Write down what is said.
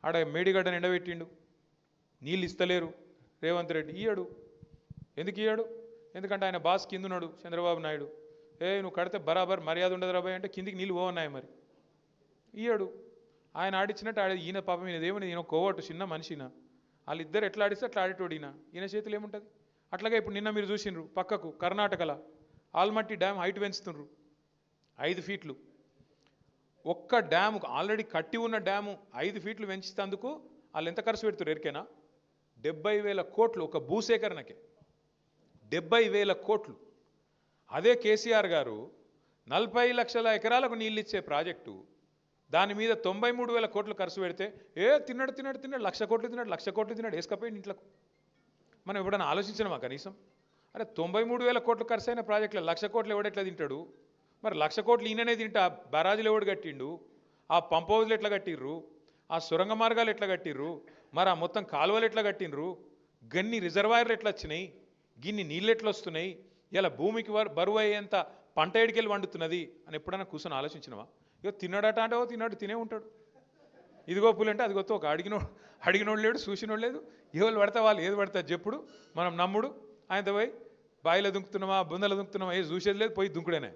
ఆడ మేడిగడ్డను ఎండబెట్టిండు, నీళ్ళు ఇస్తలేరు రేవంత్ రెడ్డి. ఇయ్యడు. ఎందుకు ఇయ్యడు? ఎందుకంటే ఆయన బాస్ కింద ఉన్నాడు చంద్రబాబు నాయుడు. నువ్వు కడితే బరాబర్ మర్యాద ఉండదు రాబాయ్ అంటే కిందికి నీళ్ళు పోవన్నాయి. మరి ఇయ్యడు. ఆయన ఆడిచ్చినట్టు ఈయన పాపం ఈయన దేవుని ఈయన కోవట్టు చిన్న మనిషిన. వాళ్ళిద్దరు ఎట్లా ఆడిస్తే అట్లా ఆడేటోడు ఈయన చేతులు ఏముంటుంది. అట్లాగే ఇప్పుడు నిన్న మీరు చూసిండ్రు పక్కకు కర్ణాటకలో ఆల్మట్టి డ్యామ్ హైట్ పెంచుతుండ్రు 5 ఫీట్లు. ఒక్క డ్యాము ఆల్రెడీ కట్టి ఉన్న డ్యాము 5 ఫీట్లు పెంచుతందుకు వాళ్ళు ఎంత ఖర్చు పెడుతున్నారు ఎరికేనా? 70,000 కోట్లు ఒక భూసేకరణకే. 70,000 కోట్లు. అదే కేసీఆర్ గారు 40 లక్షల ఎకరాలకు నీళ్ళు ఇచ్చే ప్రాజెక్టు దాని మీద 93,000 కోట్లు ఖర్చు పెడితే తిన్నాడు 1,00,000 కోట్లు తిన్నాడు 1,00,000 కోట్లు తిన్నాడు వేసుకపోయింది ఇంట్లోకు. మనం ఎప్పుడైనా ఆలోచించినామా కనీసం? అరే 93,000 కోట్లు ఖర్చు అయిన ప్రాజెక్టులో 1,00,000 కోట్లు ఎవడెట్లా తింటాడు? మరి 1,00,000 కోట్లు ఈయననే తింటా బరాజులు ఎవడు కట్టిండు? ఆ పంప్ హౌజులు ఎట్లా కట్టిర్రు? ఆ సొరంగ మార్గాలు ఎట్లా కట్టిర్రు? మరి ఆ మొత్తం కాలువలు ఎట్లా కట్టిండ్రు? గన్ని రిజర్వాయర్లు ఎట్లా వచ్చినాయి? గిన్ని నీళ్ళు ఎట్లా వస్తున్నాయి? ఇలా భూమికి బరువు అయ్యేంత పంట ఎడికెళ్ళి వండుతున్నది అని ఎప్పుడైనా కూర్చొని ఆలోచించినవా? ఇక తిన్నాడట అంటే తిన్నాడు తినే ఉంటాడు. ఇదిగో పులంటే అదిగొత్తో ఒక అడిగినోడు లేడు, చూసినోడు లేదు. ఎవరు పడతా వాళ్ళు ఏది పడతా చెప్పుడు మనం నమ్ముడు. ఆయనతో పోయి బాయిలో దుంకుతున్నామా బుందలో దుంకుతున్నామా ఏది చూసేది లేదు, పోయి దుంకుడేనే.